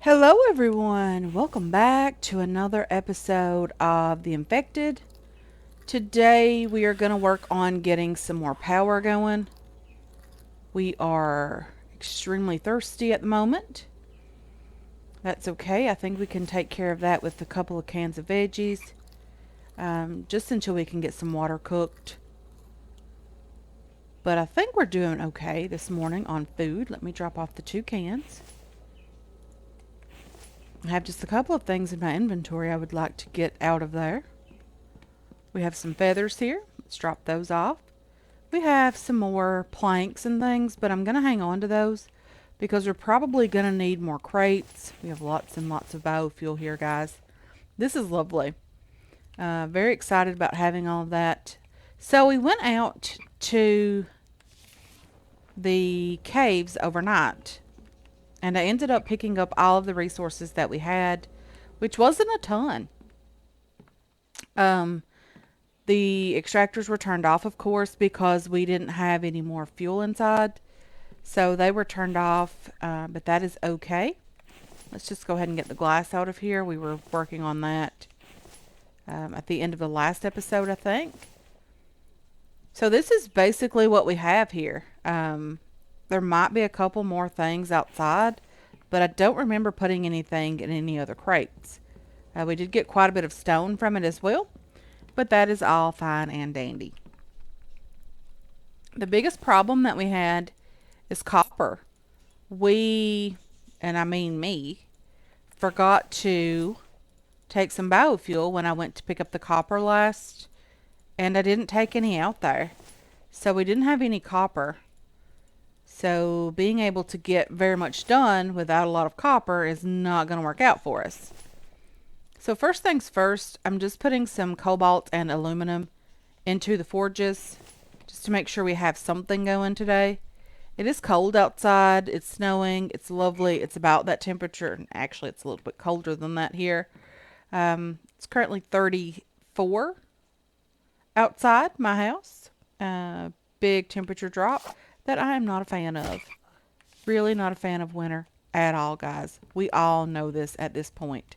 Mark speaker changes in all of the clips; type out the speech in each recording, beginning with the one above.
Speaker 1: Hello, everyone. Welcome back to another episode of The Infected. Today, we are going to work on getting some more power going. We are extremely thirsty at the moment. That's okay. I think we can take care of that with a couple of cans of veggies, just until we can get some water cooked. But I think we're doing okay this morning on food. Let me drop off the 2 cans. I have just a couple of things in my inventory I would like to get out of there. We have some feathers here. Let's drop those off. We have some more planks and things, but I'm going to hang on to those because we're probably going to need more crates. We have lots and lots of biofuel here, guys. This is lovely. Very excited about having all of that. So we went out to the caves overnight, and I ended up picking up all of the resources that we had, which wasn't a ton. Um, The extractors were turned off, of course, because we didn't have any more fuel inside. So they were turned off, but that is okay. Let's just go ahead and get the glass out of here. We were working on that at the end of the last episode, I think. So this is basically what we have here. There might be a couple more things outside, but I don't remember putting anything in any other crates. We did get quite a bit of stone from it as well, but that is all fine and dandy. The biggest problem that we had is copper. We, and I mean me, forgot to take some biofuel when I went to pick up the copper last, and I didn't take any out there. So we didn't have any copper. So being able to get very much done without a lot of copper is not going to work out for us. So first things first, I'm just putting some cobalt and aluminum into the forges just to make sure we have something going today. It is cold outside. It's snowing. It's lovely. It's about that temperature. Actually, it's a little bit colder than that here. It's currently 34 outside my house. Big temperature drop that I am not a fan of. Really not a fan of winter at all, guys. We all know this at this point.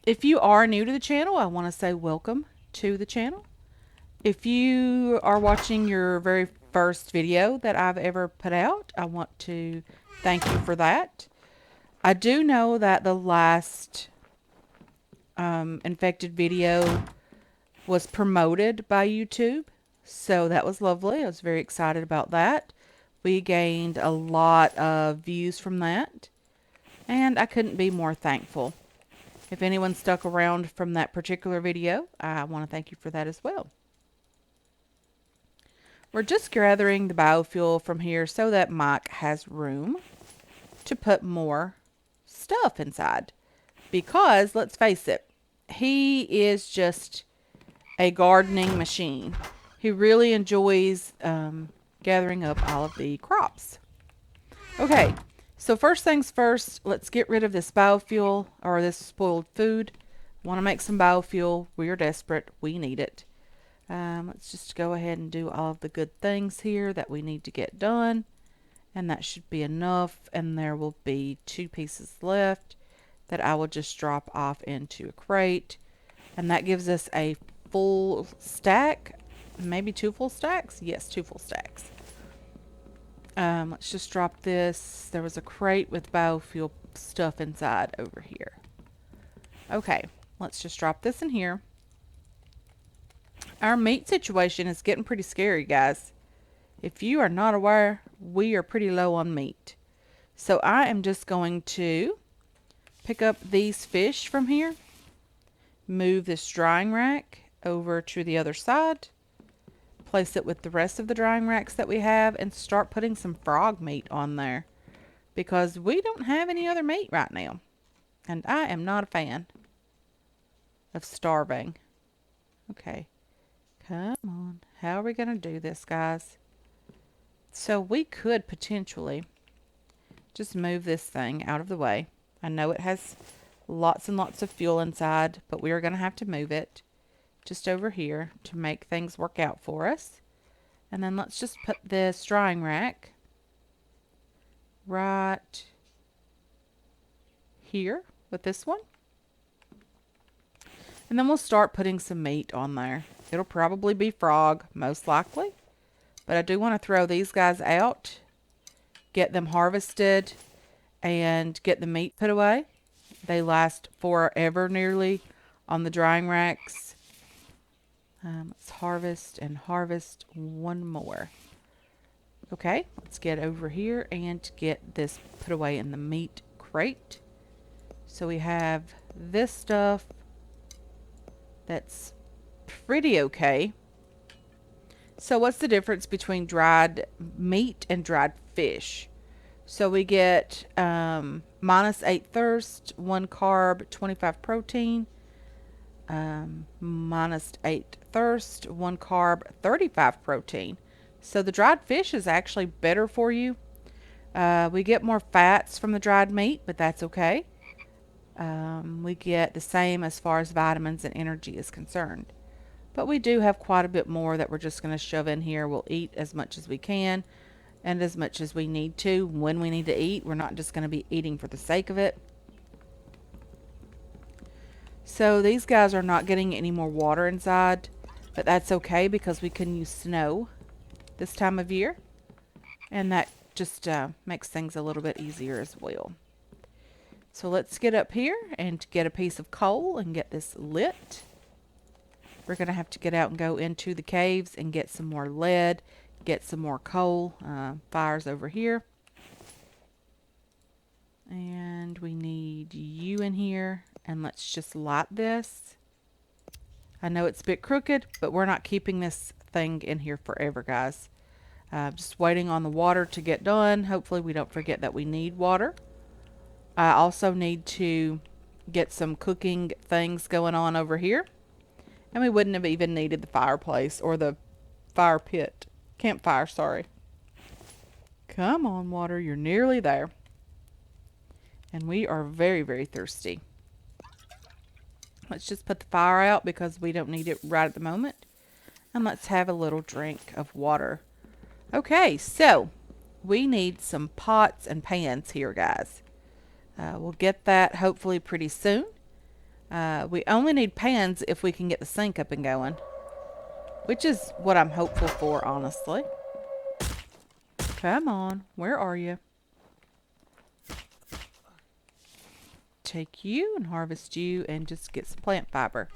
Speaker 1: If you are new to the channel, I want to say welcome to the channel. If you are watching your very first video that I've ever put out, I want to thank you for that. I do know that the last infected video was promoted by YouTube, so that was lovely. I was very excited about that. We gained a lot of views from that, and I couldn't be more thankful. If anyone stuck around from that particular video, I want to thank you for that as well. We're just gathering the biofuel from here so that Mike has room to put more stuff inside. Because, let's face it, he is just a gardening machine. He really enjoys gathering up all of the crops. Okay, so first things first, let's get rid of this biofuel or this spoiled food. Want to make some biofuel. We are desperate. We need it. Let's just go ahead and do all of the good things here that we need to get done. And that should be enough. And there will be 2 pieces left that I will just drop off into a crate. And that gives us a full stack. Maybe 2 full stacks? Yes, 2 full stacks. Let's just drop this. There was a crate with biofuel stuff inside over here. Okay, let's just drop this in here. Our meat situation is getting pretty scary, guys. If you are not aware, we are pretty low on meat. So I am just going to pick up these fish from here, move this drying rack over to the other side, place it with the rest of the drying racks that we have, and start putting some frog meat on there. Because we don't have any other meat right now. And I am not a fan of starving. Okay. Come on. How are we going to do this, guys? So we could potentially just move this thing out of the way. I know it has lots and lots of fuel inside, but we are going to have to move it just over here to make things work out for us. And then let's just put this drying rack right here with this one. And then we'll start putting some meat on there. It'll probably be frog, most likely. But I do want to throw these guys out, get them harvested, and get the meat put away. They last forever nearly on the drying racks. Let's harvest and harvest one more. Okay, let's get over here and get this put away in the meat crate. So we have this stuff that's pretty okay. So what's the difference between dried meat and dried fish? So we get -8 thirst, 1 carb, 25 protein. -8 thirst, 1 carb, 35 protein. So the dried fish is actually better for you. We get more fats from the dried meat, but that's okay. We get the same as far as vitamins and energy is concerned. But we do have quite a bit more that we're just going to shove in here. We'll eat as much as we can and as much as we need to when we need to eat. We're not just going to be eating for the sake of it. So these guys are not getting any more water inside, but that's okay because we can use snow this time of year. And that just makes things a little bit easier as well. So let's get up here and get a piece of coal and get this lit. We're going to have to get out and go into the caves and get some more lead, get some more coal. Fire's over here. And we need you in here. And let's just light this. I know it's a bit crooked, but we're not keeping this thing in here forever, guys. Just waiting on the water to get done. Hopefully we don't forget that we need water. I also need to get some cooking things going on over here. And we wouldn't have even needed the fireplace or the fire pit. Campfire, sorry. Come on, water. You're nearly there. And we are very, very thirsty. Let's just put the fire out because we don't need it right at the moment. And let's have a little drink of water. Okay, so we need some pots and pans here, guys. We'll get that hopefully pretty soon. We only need pans if we can get the sink up and going, which is what I'm hopeful for, honestly. Come on, where are you? Take you and harvest you and just get some plant fiber.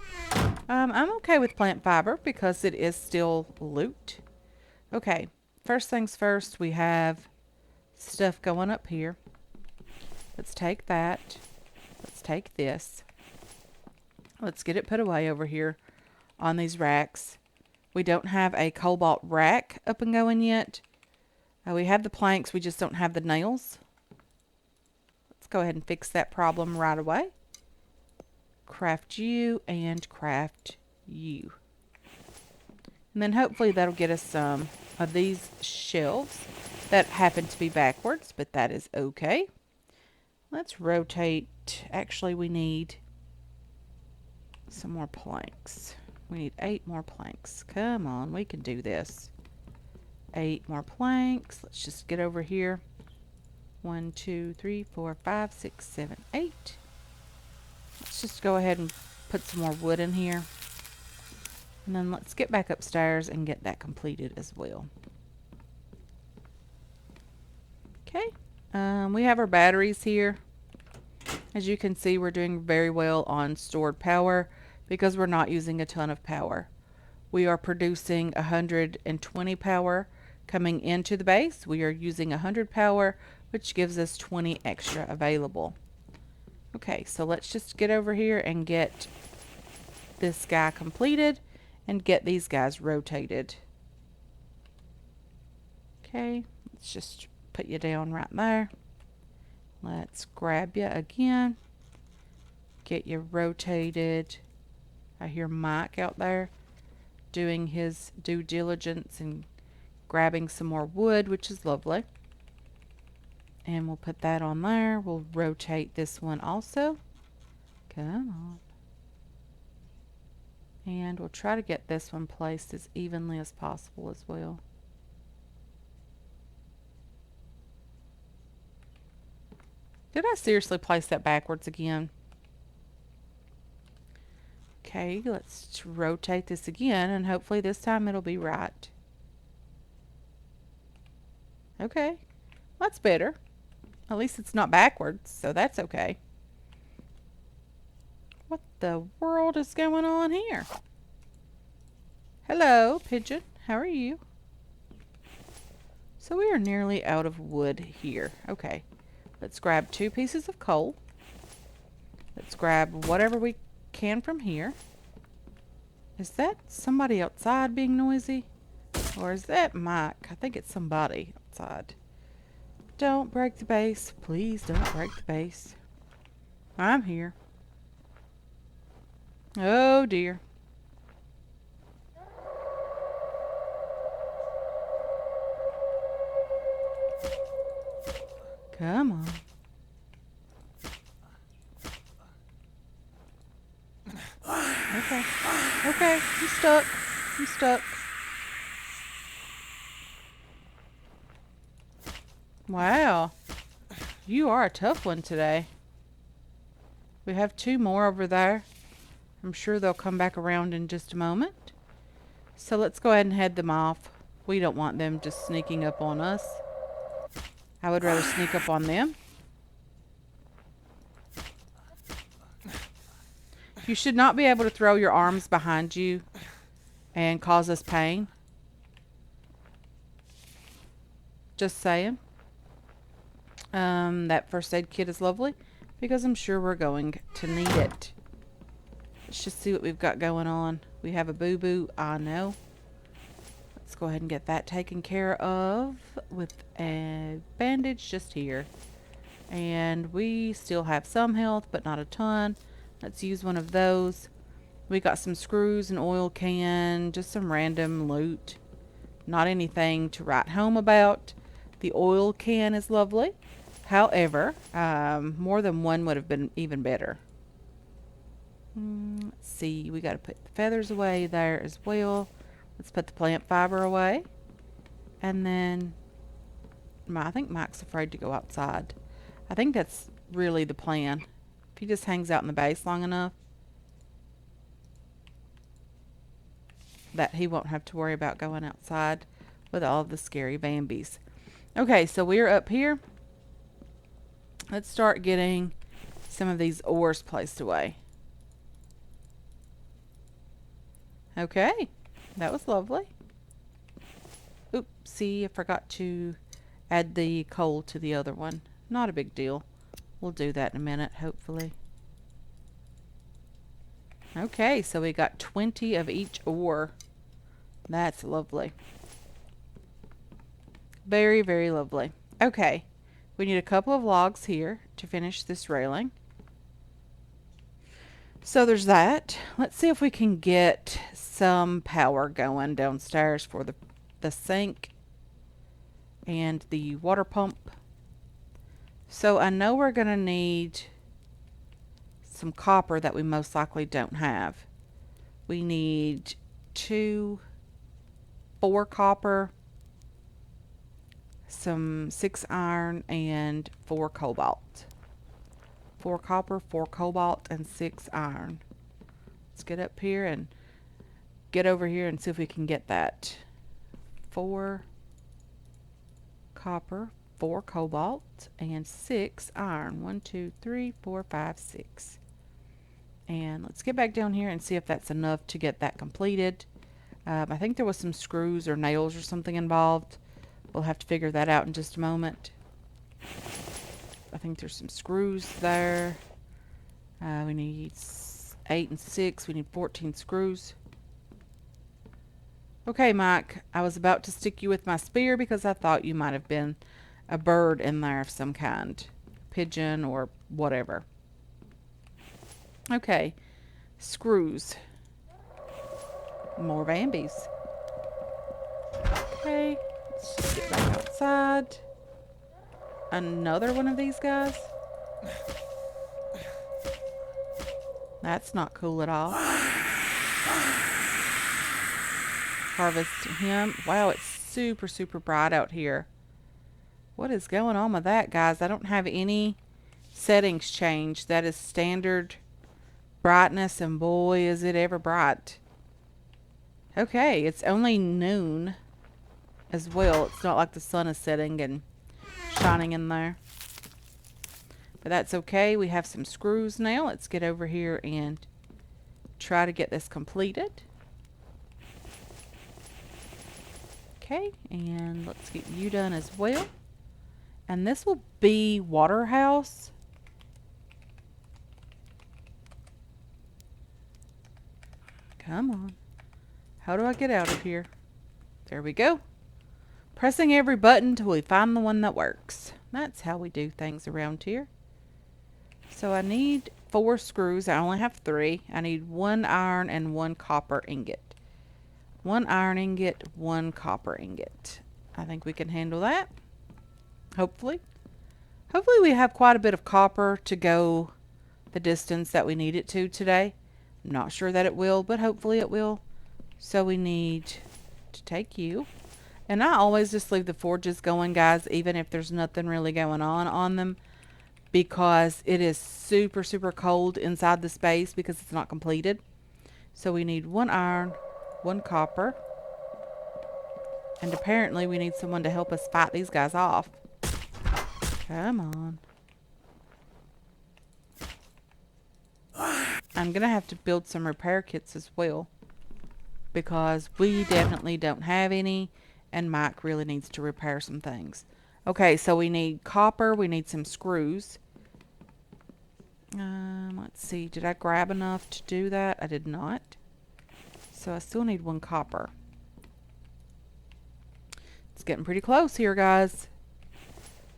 Speaker 1: I'm okay with plant fiber because it is still loot. Okay, first things first, we have stuff going up here. Let's take that. Let's take this. Let's get it put away over here on these racks. We don't have a cobalt rack up and going yet. We have the planks, we just don't have the nails. Let's go ahead and fix that problem right away. Craft you and craft you. And then hopefully that'll get us some of these shelves that happen to be backwards, but that is okay. Let's rotate. Actually, we need some more planks. We need 8 more planks. Come on, we can do this. 8 more planks. Let's just get over here. 1, 2, 3, 4, 5, 6, 7, 8. Let's just go ahead and put some more wood in here. And then let's get back upstairs and get that completed as well. Okay. We have our batteries here. As you can see, we're doing very well on stored power because we're not using a ton of power. We are producing 120 power coming into the base. We are using 100 power, which gives us 20 extra available. Okay, so let's just get over here and get this guy completed and get these guys rotated. Okay, let's just put you down right there. Let's grab you again. Get you rotated. I hear Mike out there doing his due diligence and grabbing some more wood, which is lovely. And we'll put that on there. We'll rotate this one also. Come on. And we'll try to get this one placed as evenly as possible as well. Did I seriously place that backwards again? Okay, let's rotate this again, and hopefully this time it'll be right. Okay, that's better. At least it's not backwards, so that's okay. What the world is going on here? Hello, pigeon. How are you? So we are nearly out of wood here. Okay, let's grab 2 pieces of coal. Let's grab whatever we can from here. Is that somebody outside being noisy? Or is that Mike? I think it's somebody outside. Don't break the base. Please don't break the base. I'm here. Oh dear. Come on. Okay. Okay, I'm stuck. I'm stuck. Wow. You are a tough one today. We have 2 more over there. I'm sure they'll come back around in just a moment. So let's go ahead and head them off. We don't want them just sneaking up on us. I would rather sneak up on them. You should not be able to throw your arms behind you and cause us pain. Just saying. That first aid kit is lovely because I'm sure we're going to need it. Let's just see what we've got going on. We have a boo-boo. I know. Let's go ahead and get that taken care of with a bandage just here. And we still have some health, but not a ton. Let's use one of those. We got some screws, an oil can, just some random loot. Not anything to write home about. The oil can is lovely. However, more than one would have been even better. Let's see. We got to put the feathers away there as well. Let's put the plant fiber away. And then, I think Mike's afraid to go outside. I think that's really the plan. If he just hangs out in the base long enough, that he won't have to worry about going outside with all of the scary Vambies. Okay, so we're up here. Let's start getting some of these ores placed away. Okay, that was lovely. Oopsie, I forgot to add the coal to the other one. Not a big deal. We'll do that in a minute, hopefully. Okay, so we got 20 of each ore. That's lovely. Very, very lovely. Okay, we need a couple of logs here to finish this railing. So there's that. Let's see if we can get some power going downstairs for the sink and the water pump. So I know we're going to need some copper that we most likely don't have. We need 4 copper, some 6 iron, and 4 cobalt. 4 copper, 4 cobalt, and 6 iron. Let's get up here and get over here and see if we can get that. 4 copper, 4 cobalt, and 6 iron. 1, 2, 3, 4, 5, 6. And let's get back down here and see if that's enough to get that completed. I think there was some screws or nails or something involved. We'll have to figure that out in just a moment. I think there's some screws there. We need 8 and 6. We need 14 screws. Okay, Mike. I was about to stick you with my spear because I thought you might have been a bird in there of some kind. Pigeon or whatever. Okay. Screws. More Vambies. Okay. Let's just get back outside. Another one of these guys. That's not cool at all. Harvest him. Wow, it's super, super bright out here. What is going on with that, guys? I don't have any settings changed. That is standard brightness, and boy, is it ever bright. Okay, it's only noon as well. It's not like the sun is setting and shining in there. But that's okay. We have some screws now. Let's get over here and try to get this completed. Okay, and let's get you done as well. And this will be water house. Come on. How do I get out of here? There we go. Pressing every button until we find the one that works. That's how we do things around here. So I need 4 screws. I only have 3. I need 1 iron and 1 copper ingot. 1 iron ingot, 1 copper ingot. I think we can handle that. Hopefully. Hopefully we have quite a bit of copper to go the distance that we need it to today. I'm not sure that it will, but hopefully it will. So we need to take you. And I always just leave the forges going, guys, even if there's nothing really going on them. Because it is super, super cold inside the space because it's not completed. So we need 1 iron, 1 copper. And apparently we need someone to help us fight these guys off. Come on. I'm going to have to build some repair kits as well. Because we definitely don't have any. And Mike really needs to repair some things. Okay, so we need copper. We need some screws. Let's see. Did I grab enough to do that? I did not. So I still need 1 copper. It's getting pretty close here, guys.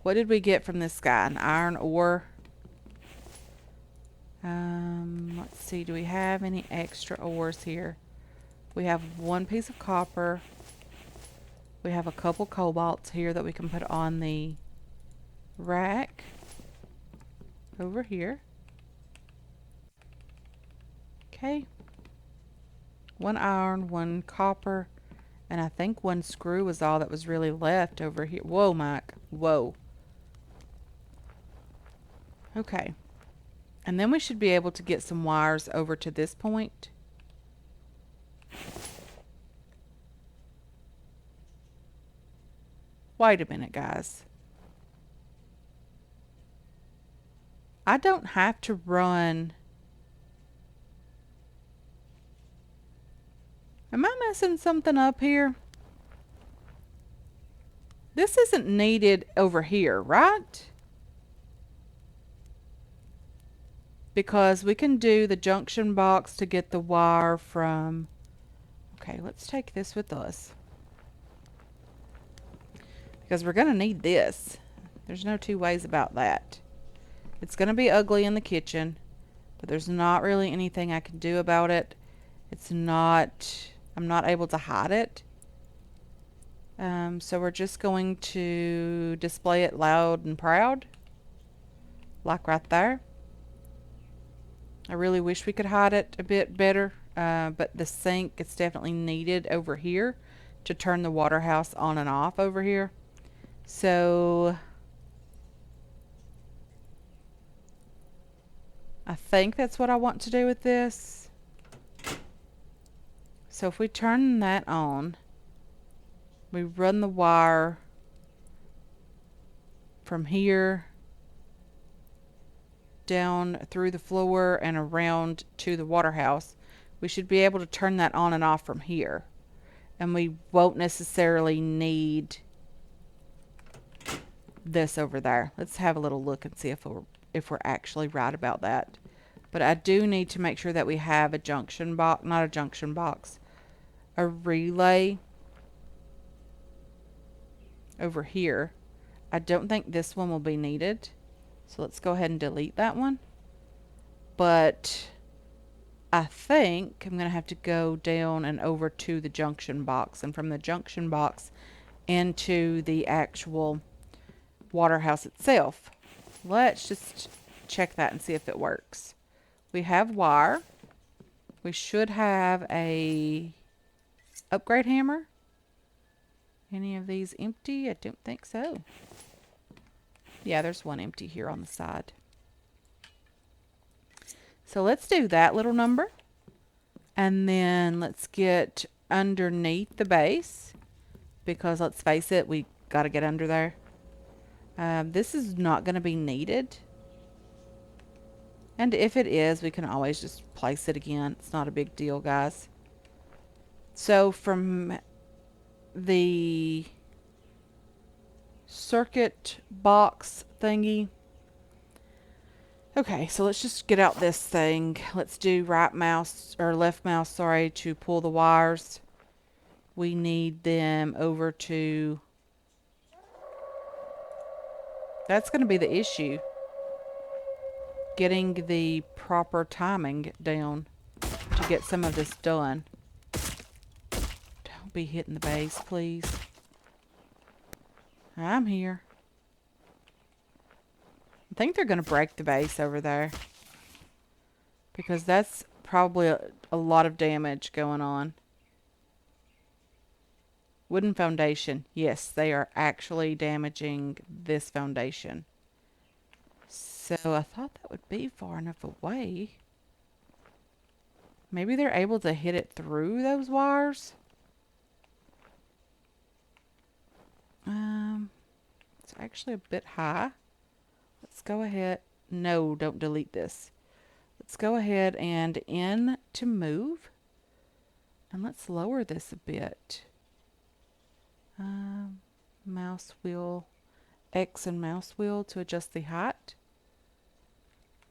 Speaker 1: What did we get from this guy? An iron ore. Let's see. Do we have any extra ores here? We have 1 piece of copper. We have a couple cobalts here that we can put on the rack over here. Okay. 1 iron, 1 copper, and I think 1 screw was all that was really left over here. Whoa, Mike. Whoa. Okay. And then we should be able to get some wires over to this point. Wait a minute, guys. I don't have to run. Am I messing something up here? This isn't needed over here, right? Because we can do the junction box to get the wire from... Okay, let's take this with us. Because we're going to need this. There's no 2 ways about that. It's going to be ugly in the kitchen, but there's not really anything I can do about it. It's not... I'm not able to hide it. So we're just going to display it loud and proud. Like right there. I really wish we could hide it a bit better. But the sink, it's definitely needed over here to turn the water house on and off over here. So I think that's what I want to do with this. So if we turn that on, we run the wire from here down through the floor and around to the water house. We should be able to turn that on and off from here. And we won't necessarily need this over there. Let's have a little look and see if we're actually right about that. But I do need to make sure that we have a junction box, not a junction box, a relay over here. I don't think this one will be needed. So let's go ahead and delete that one. But I think I'm going to have to go down and over to the junction box. And from the junction box into the actual water house itself. Let's just check that and see if it works. We have wire. We should have a upgrade hammer. Any of these empty? I don't think so. Yeah, there's one empty here on the side. So let's do that little number. And then let's get underneath the base. Because let's face it, we got to get under there. This is not going to be needed. And if it is, we can always just place it again. It's not a big deal, guys. So from the circuit box thingy. Okay, so let's just get out this thing. Let's do right mouse, or left mouse, sorry, to pull the wires. We need them over to... That's going to be the issue. Getting the proper timing down to get some of this done. Don't be hitting the base, please. I'm here. I think they're going to break the base over there. Because that's probably a lot of damage going on. Wooden foundation. Yes, they are actually damaging this foundation. So I thought that would be far enough away. Maybe they're able to hit it through those wires. It's actually a bit high. Let's go ahead. No, don't delete this. Let's go ahead and in to move. And let's lower this a bit. Mouse wheel, X and mouse wheel to adjust the height.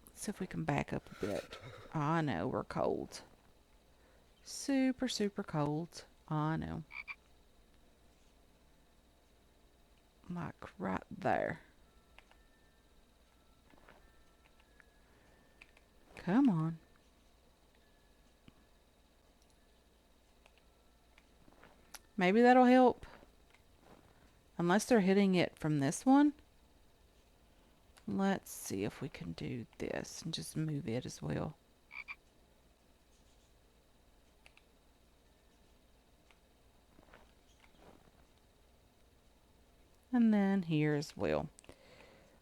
Speaker 1: Let's see if we can back up a bit. Oh, I know, we're cold. Super, super cold. Oh, I know. Like right there. Come on. Maybe that'll help. Unless they're hitting it from this one. Let's see if we can do this and just move it as well. And then here as well.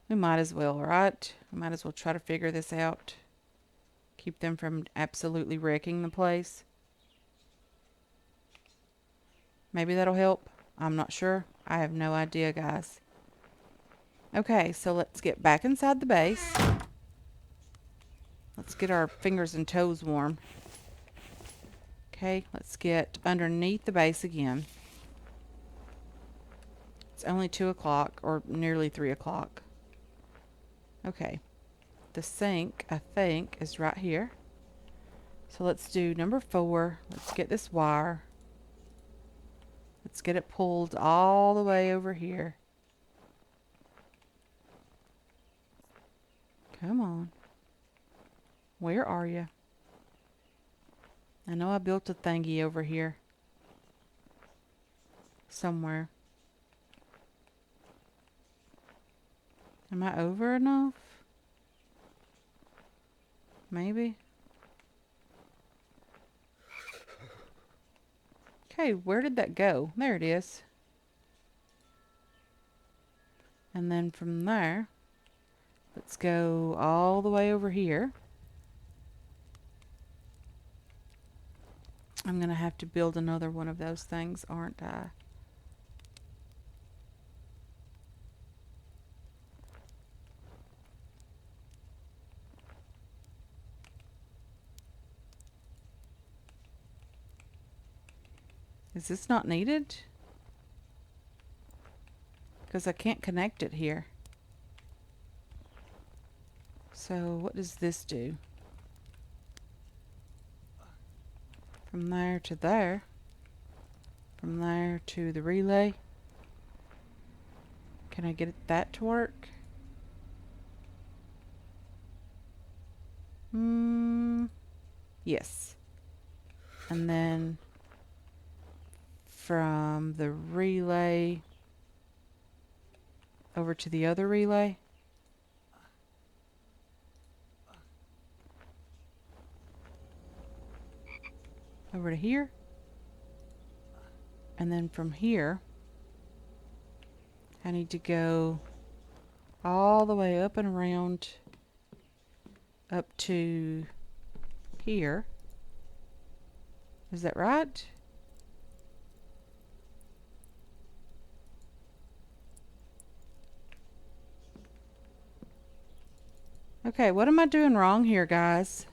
Speaker 1: We might as well, right? We might as well try to figure this out. Keep them from absolutely wrecking the place. Maybe that'll help. I'm not sure. I have no idea, guys. Okay, so let's get back inside the base. Let's get our fingers and toes warm. Okay, let's get underneath the base again. It's only 2 o'clock, or nearly 3 o'clock. Okay. The sink, I think, is right here. So let's do number 4. Let's get this wire. Let's get it pulled all the way over here. Come on. Where are you? I know I built a thingy over here. Somewhere. Am I over enough? Maybe. Okay, where did that go? There it is. And then from there, let's go all the way over here. I'm going to have to build another one of those things, aren't I? Is this not needed? Because I can't connect it here. So what does this do? From there to there. From there to the relay. Can I get that to work? Yes. And then from the relay over to the other relay. Over to here. And then from here, I need to go all the way up and around up to here. Is that right? Okay, what am I doing wrong here, guys?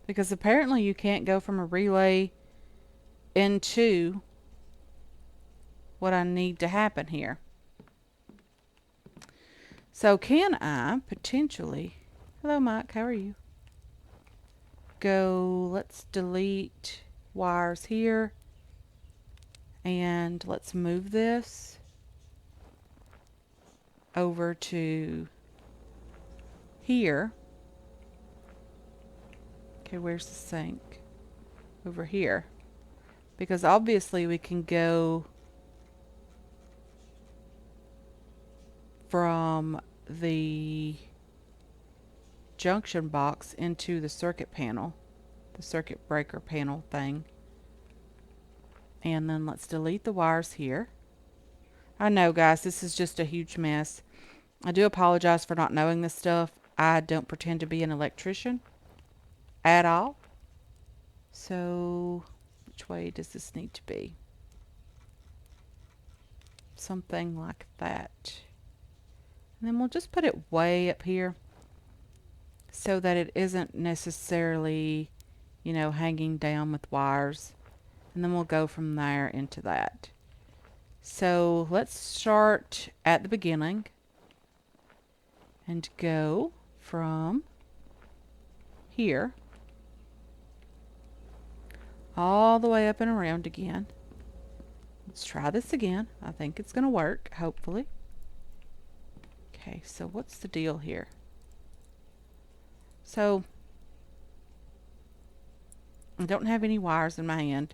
Speaker 1: Because apparently you can't go from a relay into what I need to happen here. So can I potentially, hello Mike, how are you? Go, let's delete wires here and let's move this over to here. Okay, where's the sink? Over here. Because obviously we can go from the junction box into the circuit panel, the circuit breaker panel thing. And then let's delete the wires here. I know, guys, this is just a huge mess. I do apologize for not knowing this stuff. I don't pretend to be an electrician at all. So, which way does this need to be? Something like that. And then we'll just put it way up here so that it isn't necessarily, you know, hanging down with wires. And then we'll go from there into that. So let's start at the beginning and go from here all the way up and around again. Let's try this again. I think it's going to work, hopefully. Okay, so what's the deal here? So I don't have any wires in my hand.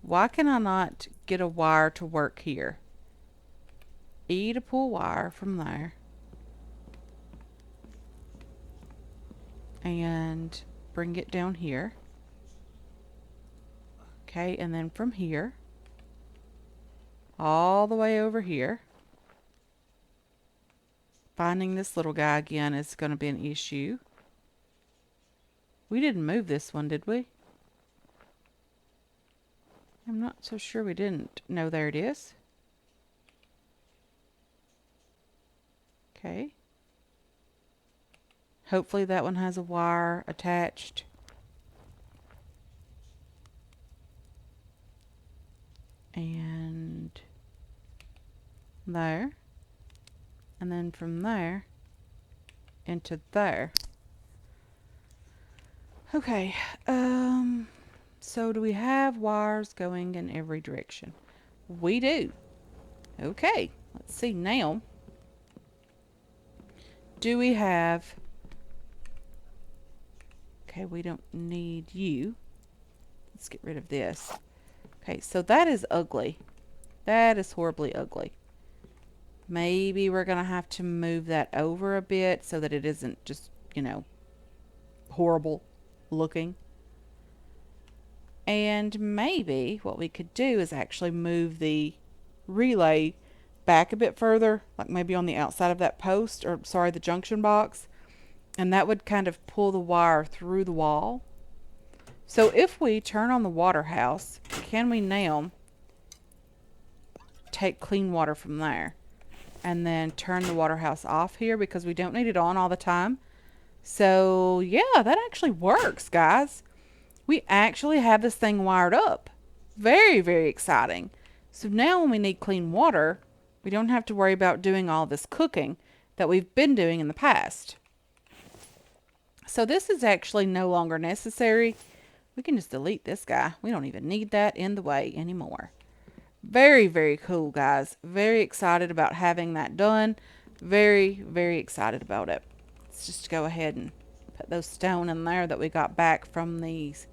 Speaker 1: Why can I not get a wire to work here? E to pull wire from there. And bring it down here. Okay, and then from here all the way over here. Finding this little guy again is going to be an issue. We didn't move this one, did we? I'm not so sure we didn't. No, there it is. Okay. Hopefully that one has a wire attached. And there. And then from there into there. Okay. So do we have wires going in every direction? We do. Okay. Let's see now. Do we have... Okay, we don't need you. Let's get rid of this. Okay, so that is ugly. That is horribly ugly. Maybe we're going to have to move that over a bit so that it isn't just, you know, horrible looking. And maybe what we could do is actually move the relay back a bit further, like maybe on the outside of that post, or sorry, the junction box. And that would kind of pull the wire through the wall. So if we turn on the water house, can we now take clean water from there? And then turn the water house off here because we don't need it on all the time. So yeah, that actually works, guys. We actually have this thing wired up. Very, very exciting. So now when we need clean water, we don't have to worry about doing all this cooking that we've been doing in the past. So this is actually no longer necessary. We can just delete this guy. We don't even need that in the way anymore. Very, very cool, guys. Very excited about having that done. Very, very excited about it. Let's just go ahead and put those stone in there that we got back from these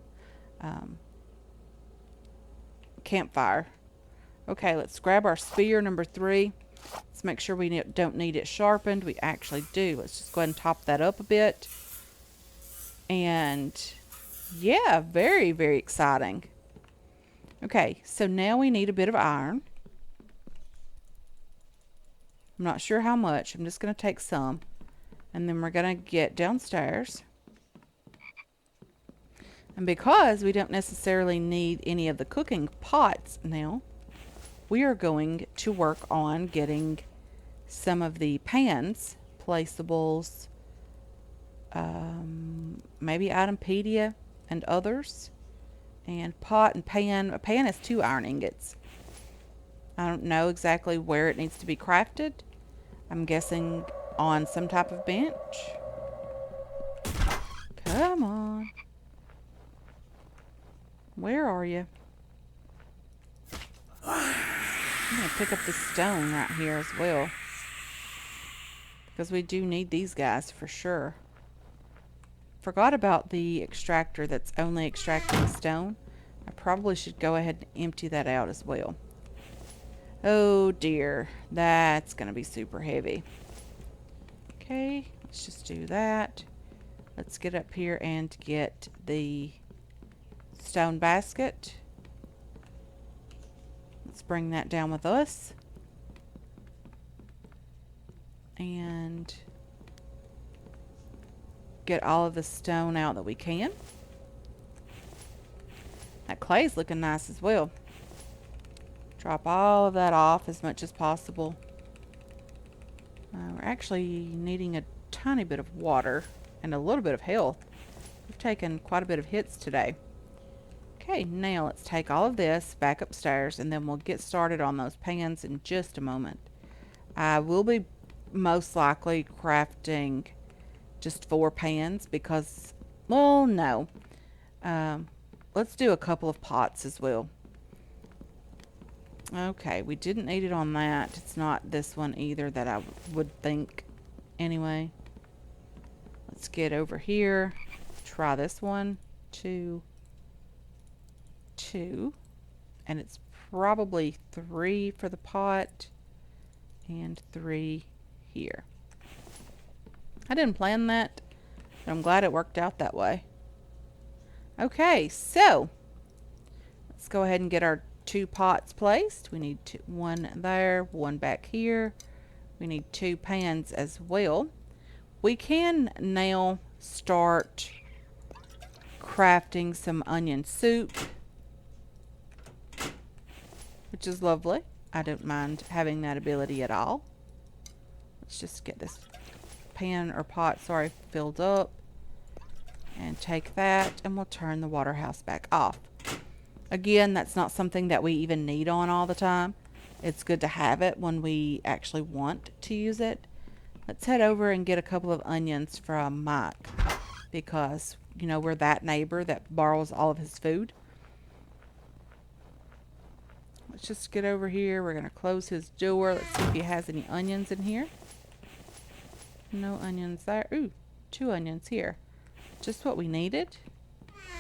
Speaker 1: campfire. Okay, let's grab our spear number 3. Let's make sure we don't need it sharpened. We actually do. Let's just go ahead and top that up a bit. And yeah, very, very exciting. Okay, so now we need a bit of iron. I'm not sure how much. I'm just going to take some. And then we're going to get downstairs. And because we don't necessarily need any of the cooking pots now, we are going to work on getting some of the pans, placeables, maybe Itempedia and others. And pot and pan. A pan has 2 iron ingots. I don't know exactly where it needs to be crafted. I'm guessing on some type of bench. Come on. Where are you? I'm going to pick up the stone right here as well. Because we do need these guys for sure. Forgot about the extractor that's only extracting stone. I probably should go ahead and empty that out as well. Oh dear, that's going to be super heavy. Okay, let's just do that. Let's get up here and get the stone basket. Let's bring that down with us. And get all of the stone out that we can. That clay's looking nice as well. Drop all of that off as much as possible. We're actually needing a tiny bit of water and a little bit of health. We've taken quite a bit of hits today. Okay, now let's take all of this back upstairs and then we'll get started on those pans in just a moment. I will be most likely crafting just 4 pans because, well, no. Let's do a couple of pots as well. Okay, we didn't need it on that. It's not this one either that I would think anyway. Let's get over here. Try this one. 2. And it's probably 3 for the pot and 3 here. I didn't plan that, but I'm glad it worked out that way. Okay, so let's go ahead and get our 2 pots placed. We need 1 there, 1 back here. We need 2 pans as well. We can now start crafting some onion soup, which is lovely. I don't mind having that ability at all. Let's just get this pan or pot, sorry, filled up and take that, and we'll turn the water house back off. Again, that's not something that we even need on all the time. It's good to have it when we actually want to use it. Let's head over and get a couple of onions from Mike because, you know, we're that neighbor that borrows all of his food. Let's just get over here. We're going to close his door. Let's see if he has any onions in here. No onions there. Ooh, 2 onions here. Just what we needed.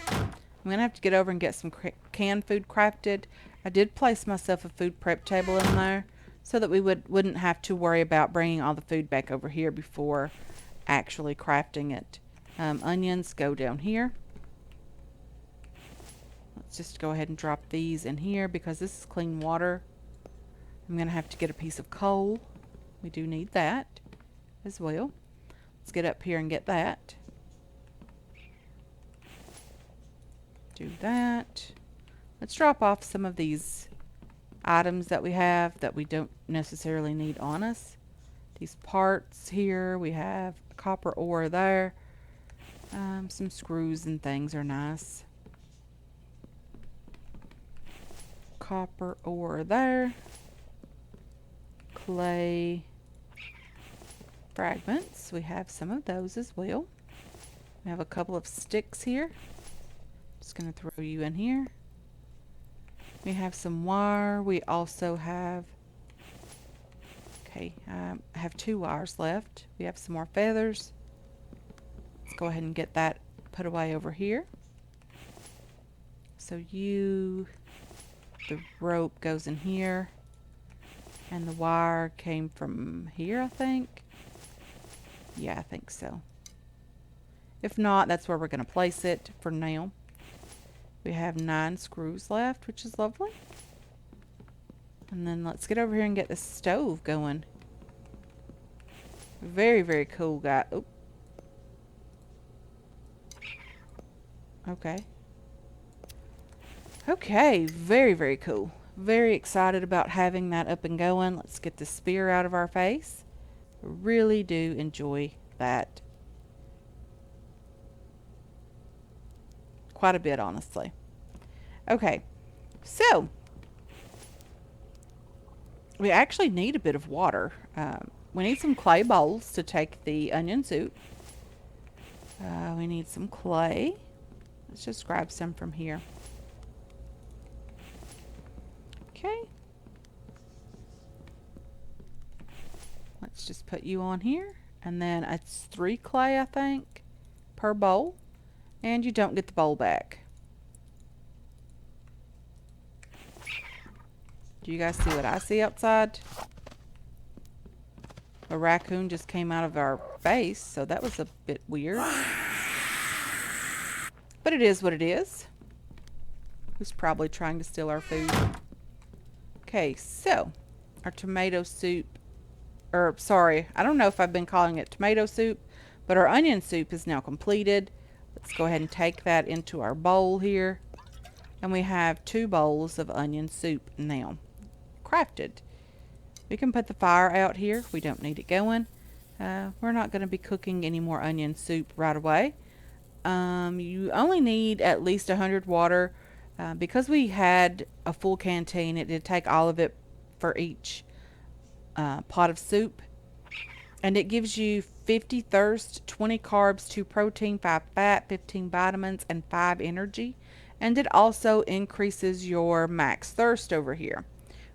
Speaker 1: I'm going to have to get over and get some canned food crafted. I did place myself a food prep table in there so that we wouldn't have to worry about bringing all the food back over here before actually crafting it. Onions go down here. Let's just go ahead and drop these in here because this is clean water. I'm going to have to get a piece of coal. We do need that as well. Let's get up here and get that. Do that. Let's drop off some of these items that we have that we don't necessarily need on us. These parts here, we have copper ore there. Some screws and things are nice. Copper ore there. Clay fragments. We have some of those as well. We have a couple of sticks here. Just going to throw you in here. We have some wire. We also have, okay, I have 2 wires left. We have some more feathers. Let's go ahead and get that put away over here. So the rope goes in here. And the wire came from here, I think. Yeah, I think so. If not, that's where we're going to place it for now. We have 9 screws left, which is lovely. And then let's get over here and get the stove going. Very, very cool, guy. Oop. Okay. Okay, very, very cool. Very excited about having that up and going. Let's get the spear out of our face. Really do enjoy that quite a bit, honestly. Okay, so we actually need a bit of water. We need some clay bowls to take the onion soup. We need some clay. Let's just grab some from here. Okay. Let's just put you on here. And then it's 3 clay, I think, per bowl. And you don't get the bowl back. Do you guys see what I see outside? A raccoon just came out of our face, so that was a bit weird. But it is what it is. Who's probably trying to steal our food. Okay, so our tomato soup, or sorry, I don't know if I've been calling it tomato soup, but our onion soup is now completed. Let's go ahead and take that into our bowl here. And we have 2 bowls of onion soup now crafted. We can put the fire out here. We don't need it going. We're not going to be cooking any more onion soup right away. You only need at least 100 water. Because we had a full canteen, it did take all of it for each pot of soup. And it gives you 50 thirst, 20 carbs, 2 protein, 5 fat, 15 vitamins, and 5 energy. And it also increases your max thirst over here,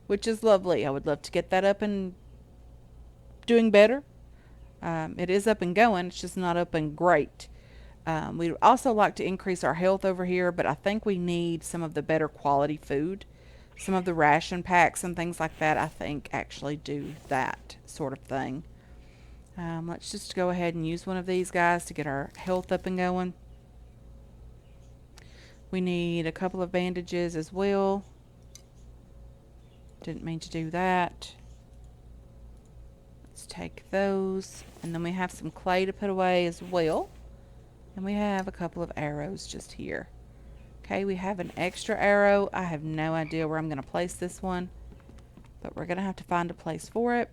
Speaker 1: which is lovely. I would love to get that up and doing better. It is up and going. It's just not up and great. We'd also like to increase our health over here, but I think we need some of the better quality food. Some of the ration packs and things like that, I think, actually do that sort of thing. Let's just go ahead and use one of these guys to get our health up and going. We need a couple of bandages as well. Didn't mean to do that. Let's take those. And then we have some clay to put away as well. And we have a couple of arrows just here. Okay, we have an extra arrow. I have no idea where I'm going to place this one, but we're going to have to find a place for it.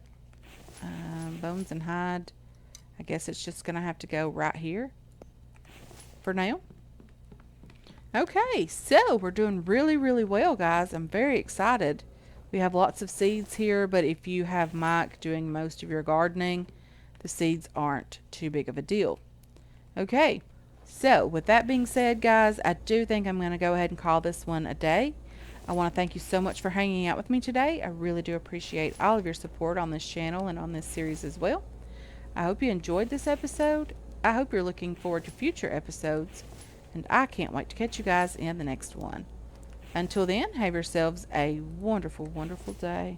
Speaker 1: Bones and hide. I guess it's just going to have to go right here for now. Okay, so we're doing really, really well, guys. I'm very excited. We have lots of seeds here, but if you have Mike doing most of your gardening, the seeds aren't too big of a deal. Okay, so with that being said, guys, I do think I'm going to go ahead and call this one a day. I want to thank you so much for hanging out with me today. I really do appreciate all of your support on this channel and on this series as well. I hope you enjoyed this episode. I hope you're looking forward to future episodes, and I can't wait to catch you guys in the next one. Until then, have yourselves a wonderful, wonderful day.